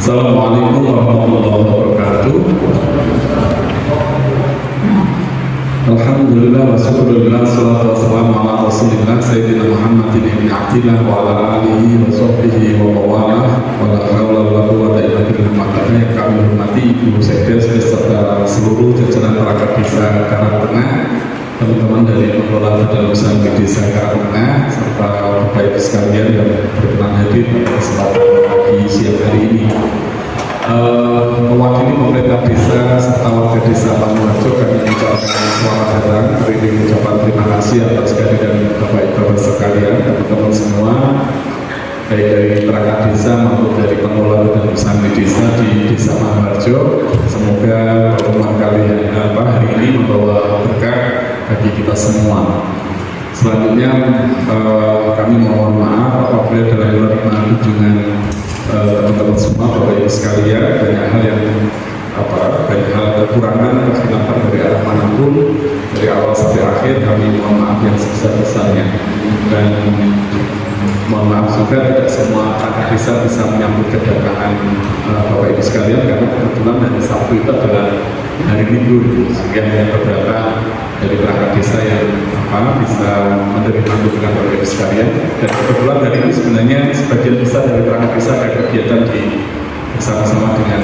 Assalamualaikum warahmatullahi wabarakatuh. Alhamdulillah wa syukurillah, salatu wassalamu ala rasulillah Sayyidina Muhammadin ibn Abdillah wa ala alihi wa sahbihi wa mawalah wa la hawla wa la quwwata illa billah. Makanya yang kami hormati Ibu Sekdes beserta seluruh jajaran perangkat desa Karangtengah, teman-teman dari pengelola Badan Usaha Desa Karangtengah, serta Bapak Ibu sekalian yang berkenan hadir pada kesempatan pagi siang hari ini. Mewakili pemerintah desa serta warga desa Pamuharjo, kami mengucapkan selamat datang, beriring ucapan terima kasih atas kehadiran Bapak Ibu sekalian, teman-teman semua, baik dari perangkat desa maupun dari pengelola dan usaha desa di desa Pamuharjo. Semoga pertemuan kali hari ini membawa berkah bagi kita semua. Selanjutnya kami mohon maaf apabila dalam kunjungan teman-teman semua, Bapak Ibu sekalian, banyak hal kekurangan, kekhilafan dari arah manapun, dari awal sampai akhir. Kami mohon maaf yang sebesar-besarnya, dan mohon maaf juga tidak semua perangkat desa bisa menyambut kedatangan Bapak Ibu sekalian, karena kebetulan hari Sabtu itu adalah hari libur, sehingga hanya beberapa dari perangkat desa yang bisa menerima kunjungan Bapak Ibu sekalian. Dan kebetulan hari ini sebenarnya sebagian besar dari perangkat desa ada kegiatan bersama-sama dengan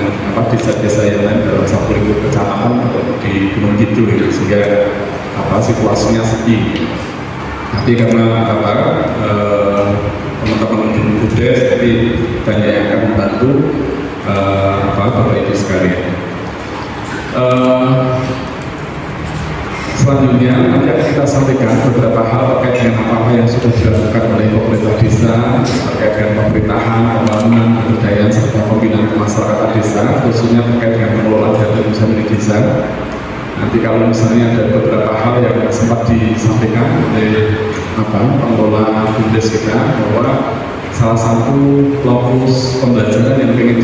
desa-desa yang lain dalam satu lingkup kecamatan atau di Gunung Kidul, sehingga situasinya sepi. Tapi karena teman-teman di Kudes, tapi banyak yang akan membantu Bapak Ibu sekalian. Selanjutnya nanti akan kita sampaikan beberapa hal terkait dengan apa yang sudah dilakukan oleh pemerintah desa terkait dengan pemerintahan, pembangunan, kebudayaan, serta pembinaan kemasyarakatan desa, khususnya terkait dengan pengelolaan dana usaha milik desa. Nanti kalau misalnya ada beberapa hal yang sempat disampaikan oleh pengelola BUMDes kita, bahwa salah satu fokus pembelajaran yang ingin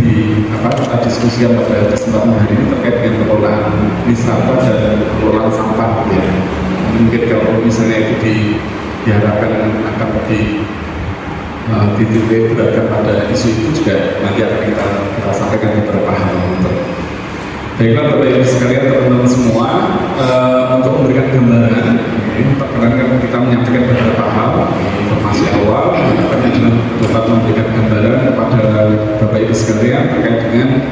kita diskusikan pada kesempatan hari ini terkait dengan pengelolaan wisata dan pengelolaan sampah, ya. Mungkin kalau misalnya itu diharapkan akan lebih dititik beratkan pada isu itu juga, nanti akan kita sampaikan beberapa hal. Baiklah Bapak Ibu sekalian, teman-teman semua, untuk memberikan gambaran, perkenankan kita menyampaikan beberapa hal informasi awal, harapannya dapat memberikan gambaran kepada Bapak Ibu sekalian terkait dengan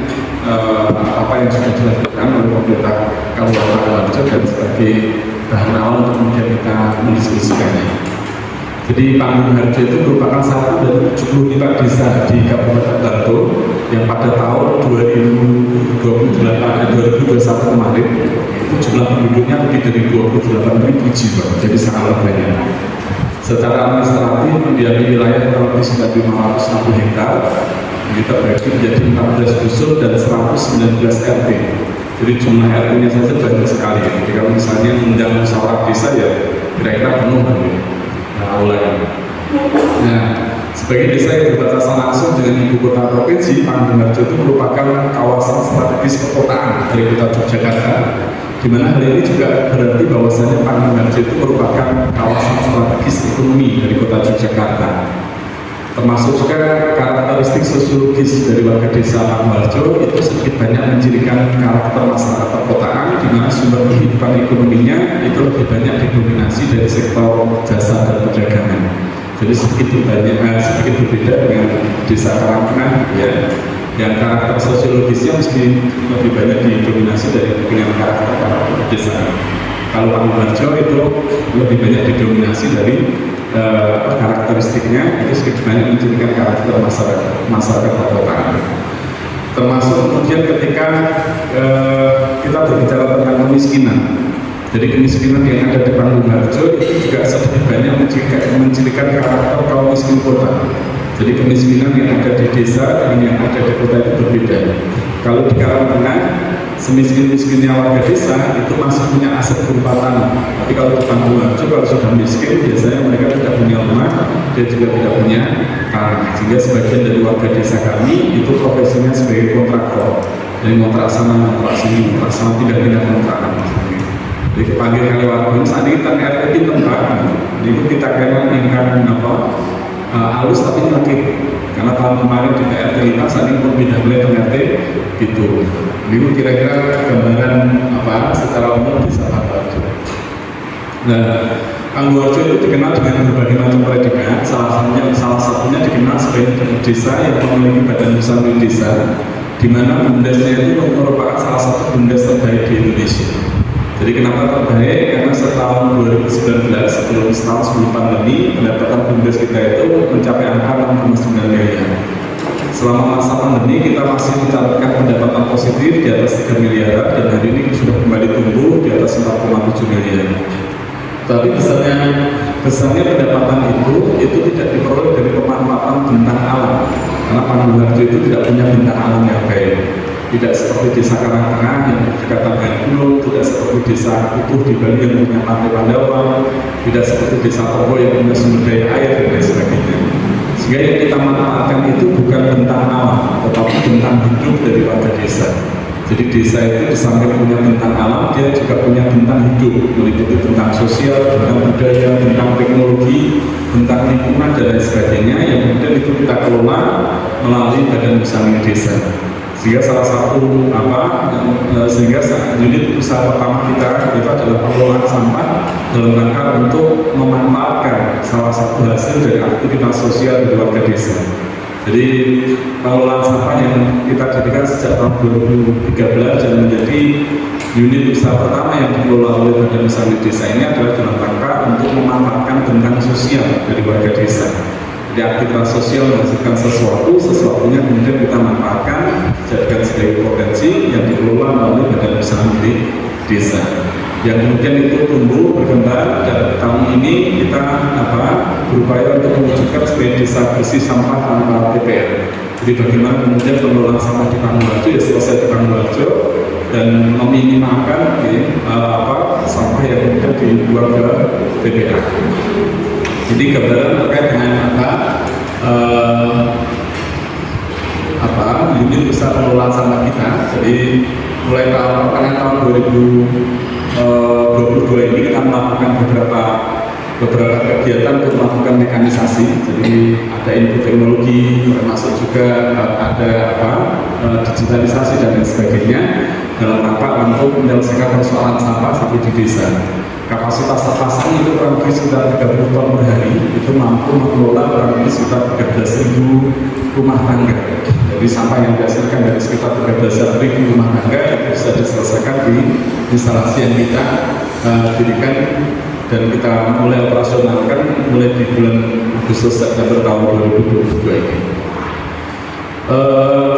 apa yang sudah dilakukan oleh pemerintah Kabupaten Pamuharjo dan sebagai bahan awal untuk kemudian kita mendiskusikannya. Jadi Pamuharjo itu merupakan satu dari 75 desa di Kabupaten Bantul yang pada tahun 2021 kemarin itu jumlah penduduknya lebih dari 28.000 jiwa, jadi sangat banyak. Secara administratif mendiami wilayah kurang lebih 9.560 hektar, ini terbagi menjadi 14 dusun dan 119 RT. Jadi jumlah RT-nya saja banyak sekali. Jadi kalau misalnya mengundang musyawarah desa, ya kira-kira penuh ulangnya. Nah, sebagai desa yang berbatasan langsung dengan ibu kota provinsi, Pamuharjo itu merupakan kawasan strategis perkotaan dari kota Yogyakarta, di mana hal ini juga berarti bahwasanya Pamuharjo itu merupakan kawasan strategis ekonomi dari kota Yogyakarta. Termasuk juga karakteristik sosiologis dari warga desa Pamuharjo itu sedikit banyak mencirikan karakter masyarakat perkotaan, di mana sumber kehidupan ekonominya itu lebih banyak didominasi dari sektor jasa dan perdagangan. Jadi sedikit berbeda dengan desa Karangtengah, ya, yang karakter sosiologisnya mesti lebih banyak didominasi dengan karakter pedesaan. Kalau Pamuharjo itu lebih banyak didominasi dari karakteristiknya itu sedikit banyak mencirikan karakter masyarakat perkotaan. Termasuk kemudian ketika kita berbicara tentang kemiskinan, jadi kemiskinan yang ada di Pamuharjo itu juga sedikit banyak mencirikan karakter kaum miskin kota. Jadi kemiskinan yang ada di desa dengan yang ada di kota itu berbeda. Kalau di Karangtengah, semiskin-miskinnya warga desa itu masih punya aset berupa tanah. Tapi kalau di Pamuharjo, kalau sudah miskin, biasanya mereka tidak punya rumah, dia juga tidak punya tanah. Sehingga sebagian dari warga desa kami itu profesinya sebagai kontraktor. Jadi kontrak sana, kontrak sini, kontrak sana, tidak kontrakan. Jadi kepanggil kali warga, saat ini kita RT pinter banget. Itu kita kena ingkar halus tapi nyelekit. Karena tahun kemarin di RT 5 saat ini pindah ke RT gitu. Ini kira-kira gambaran apa secara umum desa Pangguwarjo. Nah, Pangguwarjo itu dikenal dengan berbagai macam predikat. Salah satunya dikenal sebagai desa yang memiliki badan usaha milik desa, di mana bumdesnya itu merupakan salah satu bumdes terbaik di Indonesia. Jadi kenapa terbaik? Karena setahun 2019, setahun sebelum pandemi, pendapatan bumdes kita itu mencapai angka 6,9 miliar. Selama masa pandemi kita masih mencatatkan pendapatan positif di atas 3 miliar dan hari ini sudah kembali tumbuh di atas 4,7 miliar. Tapi besarnya pendapatan itu tidak diperoleh dari pemanfaatan bentang alam, karena Pangguwarjo itu tidak punya bentang alam yang baik. Tidak seperti desa Karangtengah yang berdekatan dengan gunung, tidak seperti desa Utuh di Bali yang punya pantai Pandawa, tidak seperti desa Tobo yang punya sumber daya air dan lain sebagainya. Sehingga yang kita manfaatkan itu bukan bentang alam, tetapi bentang hidup dari warga desa. Jadi desa itu di samping punya bentang alam, dia juga punya bentang hidup, meliputi bentang sosial, bentang budaya, bentang teknologi, bentang lingkungan dan lain sebagainya, yang kemudian itu kita kelola melalui badan usaha milik desa. Sehingga salah satu unit usaha pertama kita itu adalah pengelolaan sampah dalam rangka untuk memanfaatkan salah satu hasil dari aktivitas sosial dari warga desa. Jadi pengelolaan sampah yang kita dirikan sejak tahun 2013 dan menjadi unit usaha pertama yang dikelola oleh badan usaha milik desa ini adalah dalam rangka untuk memanfaatkan bentang sosial dari warga desa. Jadi aktivitas sosial menghasilkan sesuatunya kemudian kita manfaatkan, jadikan sebagai potensi yang dikelola melalui badan usaha milik desa. Yang kemudian itu tumbuh berkembang dan tahun ini kita berupaya untuk mewujudkan sebagai desa bersih sampah tanpa TPR. Jadi bagaimana kemudian pengelolaan sampah di Pangguwarjo ya selesai di Pangguwarjo dan meminimalkan sampah yang kemudian dibuang ke TPR. Jadi gambaran terkait dengan unit usaha pengelolaan sampah kita. Jadi mulai tahun 2022 ini kita melakukan beberapa kegiatan untuk melakukan mekanisasi. Jadi ada input teknologi, termasuk juga ada digitalisasi dan lain sebagainya dalam rangka untuk menyelesaikan persoalan sampah sampai di desa. Kapasitas terpasang itu kurang lebih sekitar 30 ton per hari, itu mampu mengelola kurang lebih sekitar 13.000 rumah tangga. Jadi sampah yang dihasilkan dari sekitar 13.000 rumah tangga itu bisa diselesaikan di instalasi yang kita dirikan dan kita mulai operasionalkan mulai di bulan Agustus September tahun 2022 ini.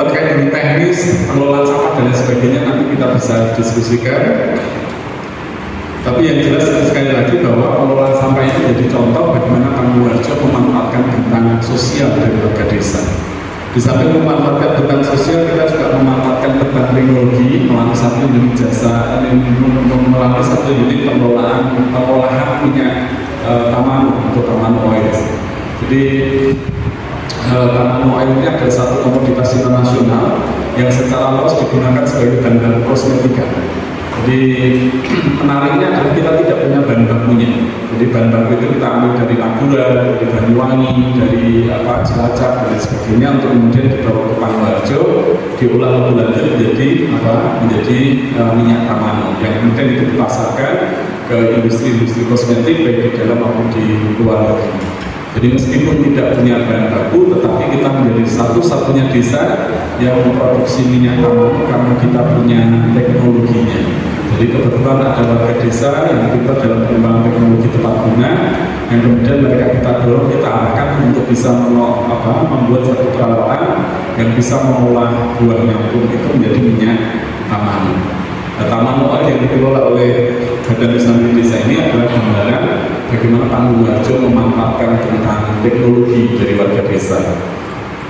Terkait dengan teknis pengelolaan sampah dan lain sebagainya nanti kita bisa diskusikan. Tapi yang jelas sekali lagi bahwa pengelolaan sampah itu menjadi contoh bagaimana Pangguwarjo memanfaatkan bentang sosial dari warga desa. Di samping memanfaatkan bentang sosial, kita juga memanfaatkan bentang teknologi melalui satu unit pengolahan minyak Tamanu atau Tamanu Oil. Jadi Tamanu Oil ini adalah satu komoditas internasional yang secara luas digunakan sebagai bahan kosmetika. Jadi menariknya adalah kita tidak punya bahan bakunya. Jadi bahan baku itu kita ambil dari Madura, dari Banyuwangi, dari Cilacap dan sebagainya untuk kemudian dibawa ke Pangguwarjo, diolah lebih lanjut menjadi minyak Tamanu yang kemudian itu dipasarkan ke industri-industri kosmetik baik di dalam maupun di luar negeri. Jadi meskipun tidak punya bahan baku, tetapi kita menjadi satu-satunya desa yang memproduksi minyak Tamanu karena kita punya teknologinya. Jadi kebetulan ada warga desa yang kita dalam pengembangan teknologi tepat guna, yang kemudian mereka kita dorong, kita arahkan untuk bisa membuat satu peralatan yang bisa mengolah buah nyamplung itu menjadi minyak Tamanu. Tamanu Oil yang dikelola oleh Badan Usaha Milik Desa ini adalah gambaran bagaimana Pangguwarjo memanfaatkan tentang teknologi dari warga desa.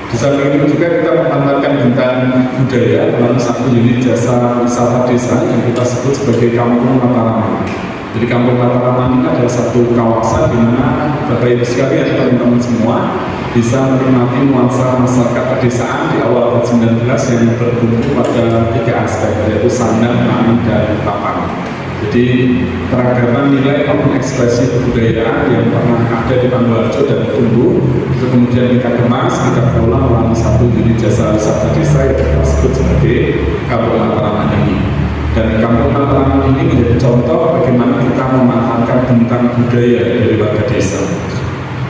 Di samping itu juga kita memanfaatkan bentang budaya melalui satu unit jasa wisata desa yang kita sebut sebagai Kampung Mataraman. Jadi Kampung Mataraman ini adalah satu kawasan di mana Bapak Ibu sekalian teman-teman semua bisa menikmati nuansa masyarakat pedesaan di awal abad 19 yang bertumbuh pada 3 aspek, yaitu sandang, pangan, dan papan. Jadi Jadi keragaman nilai maupun ekspresi kebudayaan yang pernah ada di Pandoarjo dan tumbuh itu kemudian kita kemas, kita kelola melalui satu unit jasa wisata desa yang kita sebut sebagai Kampung Mataraman ini. Dan Kampung Mataraman ini menjadi contoh bagaimana kita memanfaatkan bentang budaya dari warga desa.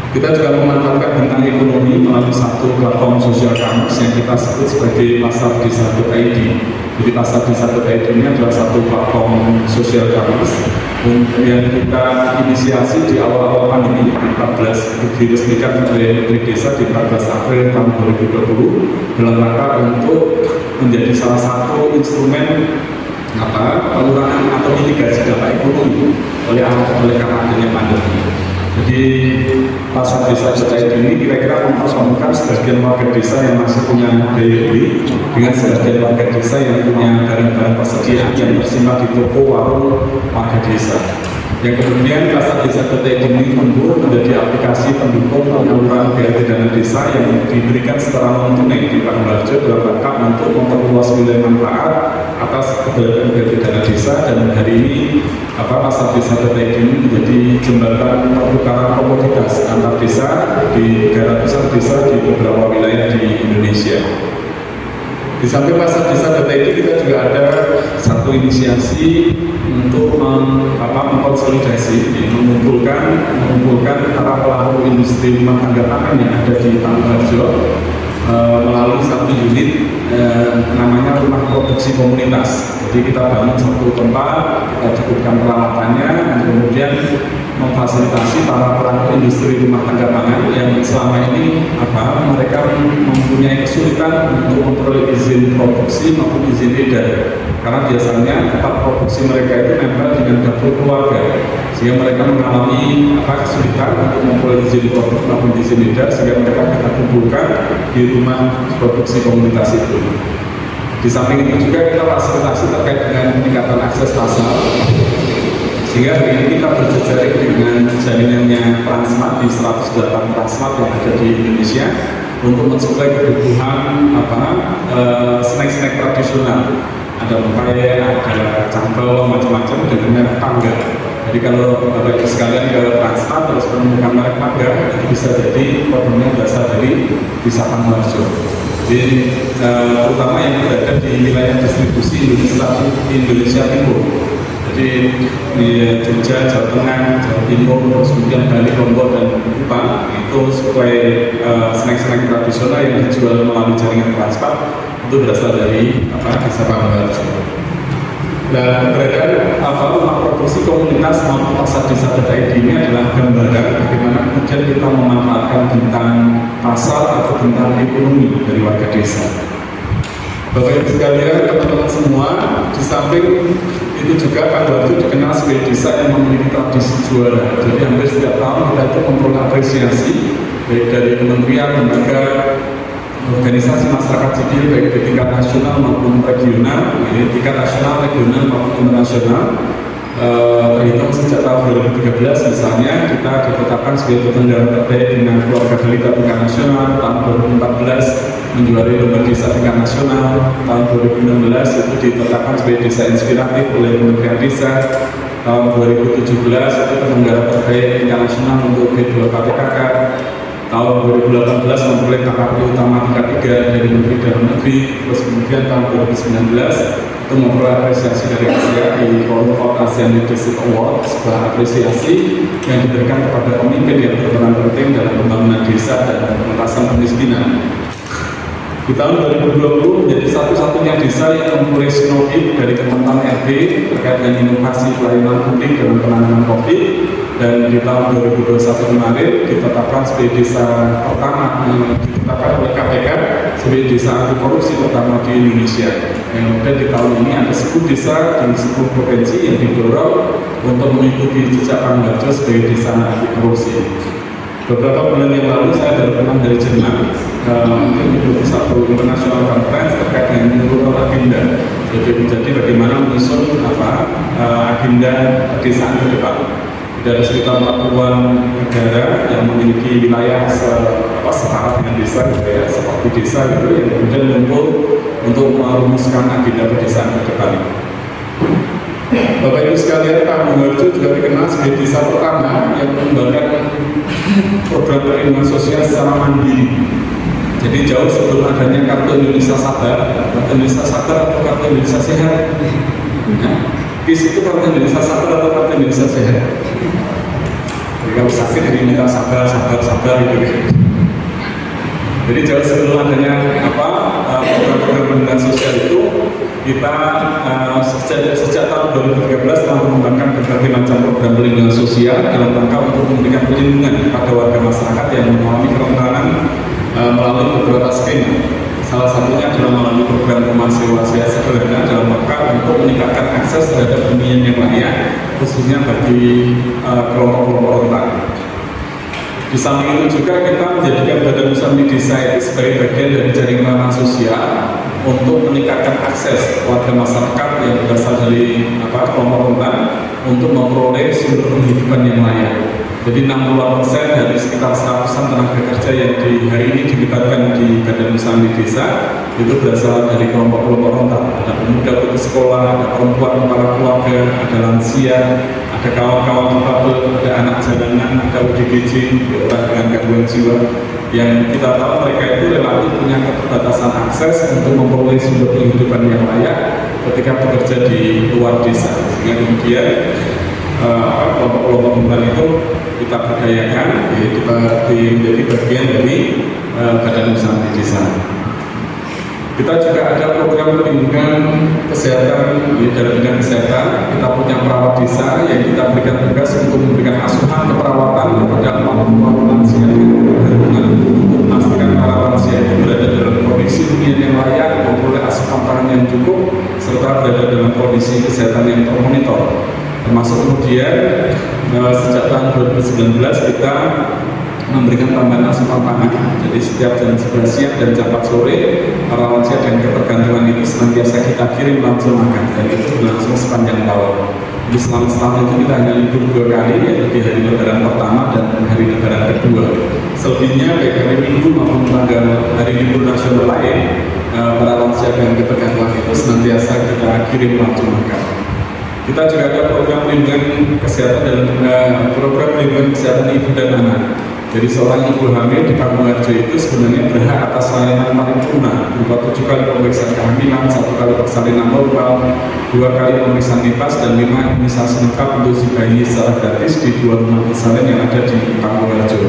Kita juga memanfaatkan bentang ekonomi melalui satu platform sosial kampus yang kita sebut sebagai pasardesa.id. Jadi pasardesa.id ini adalah satu platform sosial kampus yang kita inisiasi di awal-awal pandemi di 14, diresmikan oleh Menteri Desa di 14 April tahun 2020 dalam rangka untuk menjadi salah satu instrumen pengurangan atau mitigasi dampak ekonomi oleh karena adanya pandemi. Jadi pasar desa ini kira-kira mempersatukan sebagian warga desa yang masih punya daya beli dengan sebagian warga desa yang punya barang-barang persediaan yang tersimpan di toko warung warga desa. Yang kemudian pasar desa ini tumbuh menjadi aplikasi pendukung penyaluran BLT dana desa yang diberikan secara non tunai di Pandoarjo dalam rangka untuk memperluas wilayah manfaat atas keberadaan BLT dana desa. Dan hari ini pasar desa ini menjadi jembatan pertukaran komoditas antar desa di 300-an desa di beberapa wilayah di Indonesia. Di samping pasar desa ini kita juga ada satu inisiasi untuk mengkonsolidasi, mengumpulkan para pelaku industri rumah tangga pangan yang ada di Pandoarjo melalui satu unit namanya rumah produksi komunitas. Jadi kita bangun satu tempat, kita cukupkan peralatannya, dan kemudian memfasilitasi para pelaku industri rumah tangga pangan yang selama ini mereka mempunyai kesulitan untuk memperoleh izin produksi maupun izin edar, karena biasanya tempat produksi mereka itu nempel dengan dapur keluarga, sehingga mereka mengalami kesulitan untuk memperoleh izin produksi maupun izin edar, sehingga mereka kita kumpulkan di rumah produksi komunitas itu. Di samping itu juga kita fasilitasi terkait dengan peningkatan akses pasar, sehingga hari ini kita berjejaring dengan jaringannya Transmart di 108 Transmart yang ada di Indonesia untuk mensuplai kebutuhan snack-snack tradisional. Ada pepaya, ada cambau, macam-macam dengan merek Pangga. Jadi kalau Bapak Ibu sekalian ke Transmart terus menemukan merek Pangga, itu bisa jadi produknya berasal dari desa Pandoarjo. Jadi terutama yang berada di wilayah distribusi Indonesia Timur. Jadi di Jogja, Jawa Tengah, Jawa Timur, terus kemudian Bali, Lombok, dan Kupang itu suplai snack-snack tradisional yang dijual melalui jaringan Transmart itu berasal dari desa Pandoarjo. Dan keberadaan rumah produksi komunitas maupun pasar desa ini adalah gambaran bagaimana kemudian kita memanfaatkan tentang pasar atau tentang ekonomi dari warga desa. Bapak Ibu sekalian, teman-teman semua, di samping itu juga Pandoarjo dikenal sebagai desa yang memiliki tradisi juara. Jadi hampir setiap tahun kita itu memperoleh apresiasi baik dari kementerian, lembaga, organisasi masyarakat sipil baik di tingkat nasional maupun regional, tingkat nasional, regional maupun internasional. Terhitung sejak tahun 2013 misalnya kita ditetapkan sebagai penyelenggara terbaik dengan keluarga balita tingkat nasional. Tahun 2014 menjuarai lomba desa tingkat nasional. Tahun 2016 itu ditetapkan sebagai desa inspiratif oleh Kementerian Desa. Tahun 2017 itu penyelenggara terbaik tingkat nasional untuk B2 KPKK. Tahun 2018 memperoleh KKP utama tingkat 3 dari Menteri Dalam Negeri. Terus kemudian tahun 2019 itu memperoleh apresiasi dari Asia di Forum of ASEAN Leadership Award, sebuah apresiasi yang diberikan kepada pemimpin yang berperan penting dalam pembangunan desa dan pengentasan kemiskinan. Di tahun 2020 menjadi satu-satunya desa yang memperoleh Sinopip dari Kementerian RB terkait dengan inovasi pelayanan publik dalam penanganan COVID. Dan di tahun 2021 kemarin ditetapkan sebagai desa pertama yang ditetapkan oleh KPK sebagai desa anti korupsi pertama di Indonesia. Yang kemudian di tahun ini ada 10 desa di 10 provinsi yang didorong untuk mengikuti jejak Pandoarjo sebagai desa anti korupsi. Beberapa bulan yang lalu saya baru pulang dari Jerman untuk mengikuti satu international conference terkait dengan rural agenda. Jadi bagaimana menyusun agenda pedesaan ke depan. Dari sekitar 40-an negara yang memiliki wilayah setara dengan desa, seperti desa gitu, yang kemudian kumpul untuk merumuskan agenda pedesaan ke depan. Bapak Ibu sekalian, Pamungharjo juga dikenal sebagai desa pertama yang mengembangkan program perlindungan sosial secara mandiri. Jadi jauh sebelum adanya Kartu Indonesia Sadar, Kartu Indonesia Sadar atau Kartu Indonesia Sehat. KIS itu Kartu Indonesia Sadar atau Kartu Indonesia Sehat. Jadi kalau sakit jadi minta sabar gitu. Jadi jauh sebelum adanya program perlindungan sosial itu, kita sejak tahun 2013 telah mengembangkan berbagai macam program perlindungan sosial dalam rangka untuk memberikan perlindungan kepada warga masyarakat yang mengalami kerentanan melalui beberapa skema. Salah satunya adalah melalui program rumah sewa sederhana dalam rangka untuk meningkatkan akses terhadap hunian yang layak, khususnya bagi kelompok-kelompok rentan. Di samping itu juga kita menjadikan Badan Usaha Milik Desa itu sebagai bagian dari jaringan layanan sosial untuk meningkatkan akses warga masyarakat yang berasal dari kelompok rentan untuk memperoleh sumber penghidupan yang layak. Jadi 60% dari sekitar 100-an tenaga kerja yang hari ini dilibatkan di Badan Usaha Milik Desa itu berasal dari kelompok-kelompok rentan. Ada pemuda putus sekolah, ada perempuan, para keluarga, ada lansia, ada kawan-kawan difabel, ada anak jalanan, ada ODGJ, orang dengan gangguan jiwa, yang kita tahu mereka itu relatif punya keterbatasan akses untuk memperoleh sumber penghidupan yang layak ketika bekerja di luar desa. Sehingga kemudian kelompok-kelompok rentan itu kita berdayakan, kita menjadi bagian dari Badan Usaha Milik Desa. Kita juga ada program perlindungan kesehatan dalam bidang kesehatan. Kita punya perawat desa yang kita berikan tugas untuk memberikan asuhan keperawatan kepada orang lansia dengan keberuntungan, untuk memastikan para lansia itu berada dalam kondisi hunian yang layak, memperoleh asupan pangan yang cukup, serta berada dalam kondisi kesehatan yang termonitor. Termasuk kemudian sejak tahun 2019 kita memberikan tambahan asupan pangan. Jadi setiap jam 11 siang dan jam 4 sore para lansia dan ketergantungan itu senantiasa kita kirim langsung makan, dan itu berlangsung sepanjang tahun. Jadi selama setahun itu kita hanya libur 2 kali, yaitu di hari lebaran pertama dan hari lebaran kedua. Selebihnya baik hari Minggu maupun tanggal hari libur nasional lain, para lansia dan ketergantungan itu senantiasa kita kirim langsung makan. Kita juga ada program perlindungan kesehatan program perlindungan kesehatan ibu dan anak. Jadi seorang ibu hamil di Pamungharjo itu sebenarnya berhak atas layanan paripurna berupa 7 kali pemeriksaan kehamilan, 1 kali persalinan normal, 2 kali pemeriksaan nifas, dan 5 imunisasi lengkap untuk si bayi secara gratis di 2 rumah persalinan yang ada di Pamungharjo.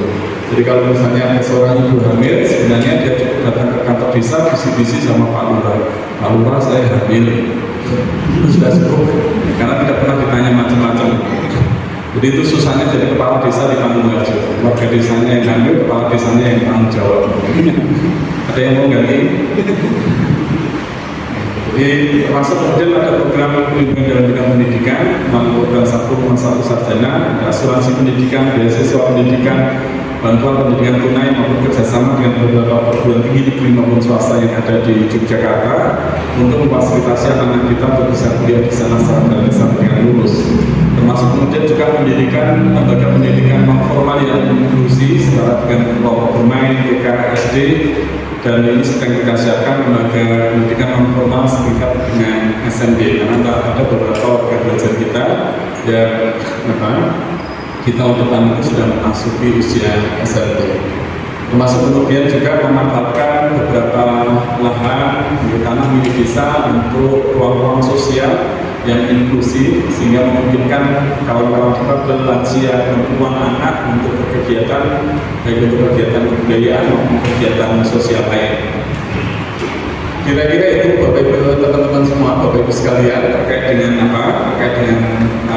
Jadi kalau misalnya ada seorang ibu hamil, sebenarnya dia cukup datang ke kantor desa, bisi-bisi sama Pak Lurah. Pak Lurah, saya hamil. Itu sudah cukup, karena tidak pernah ditanya macam-macam. Jadi itu susahnya jadi kepala desa di Pamungharjo. Warga desanya yang hamil, kepala desanya yang tanggung jawab. Ada yang mau ganti? Jadi termasuk kemudian ada program perlindungan dalam bidang pendidikan, melalui program 1,1 sarjana, asuransi pendidikan, beasiswa pendidikan, bantuan pendidikan tunai maupun kerjasama dengan beberapa perguruan tinggi negeri maupun swasta yang ada di Yogyakarta untuk memfasilitasi anak-anak kita untuk bisa kuliah di sana secara gratis sampai dengan lulus. Termasuk kemudian juga pendidikan, lembaga pendidikan non formal yang inklusi setara dengan kelompok bermain, TK, SD, dan ini sedang kita siapkan lembaga pendidikan non formal setingkat dengan SMB, karena ada beberapa warga belajar kita yang kita untuk tahun itu sudah memasuki usia SMP. Termasuk kemudian juga memanfaatkan beberapa lahan di tanah milik desa untuk ruang-ruang sosial yang inklusif, sehingga memungkinkan kawan-kawan kita lansia, perempuan, anak untuk berkegiatan, baik untuk kegiatan kebudayaan maupun kegiatan sosial lain. Kira-kira itu Bapak Ibu teman-teman semua, Bapak Ibu sekalian, terkait dengan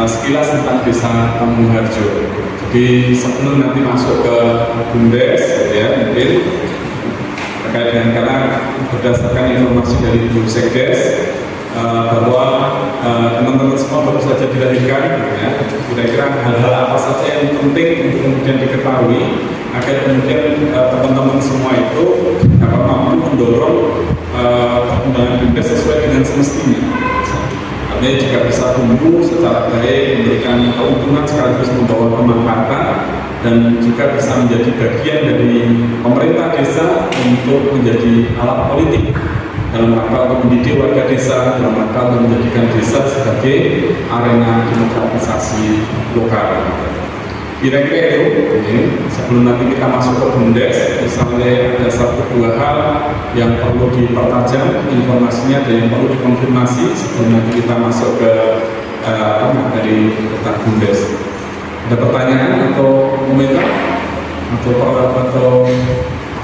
sekilas tentang desa Pamungharjo. Jadi sebelum nanti masuk ke Bumdes, ya mungkin terkait dengan, karena berdasarkan informasi dari Bu Sekdes bahwa teman-teman semua baru saja dilahirkan, ya, kira-kira hal-hal apa saja yang penting untuk kemudian diketahui agar kemudian teman-teman semua itu mampu mendorong perkembangan Bumdes sesuai dengan semestinya. Artinya juga bisa tumbuh secara baik, memberikan keuntungan sekaligus membawa kemanfaatan, dan juga bisa menjadi bagian dari pemerintah desa untuk menjadi alat politik dalam rangka untuk mendidik warga desa, dalam rangka untuk menjadikan desa sebagai arena demokratisasi lokal. Kira-kira itu, sebelum nanti kita masuk ke BUMDes, misalnya ada satu dua hal yang perlu dipertajam informasinya dan yang perlu dikonfirmasi sebelum nanti kita masuk ke dari tentang BUMDes. Ada pertanyaan atau komentar atau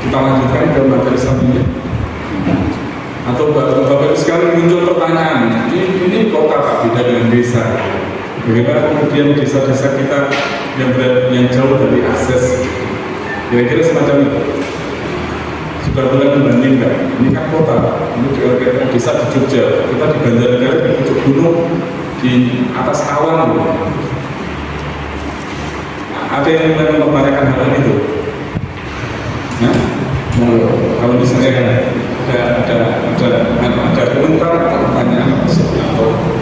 kita lanjutkan ke materi selanjutnya? Atau Bapak sekali muncul pertanyaan, ini kota Pak beda dengan desa. Bagaimana kemudian desa-desa kita yang jauh dari akses, kira-kira semacam itu. Sudah mulai membandingkan, ini kan kota, ini kira-kira desa di Jogja, kita di Banjarnegara di puncak gunung, di atas awan. Ada yang mulai mempertanyakan hal itu? Nah, kalau misalnya ada komentar atau pertanyaan atau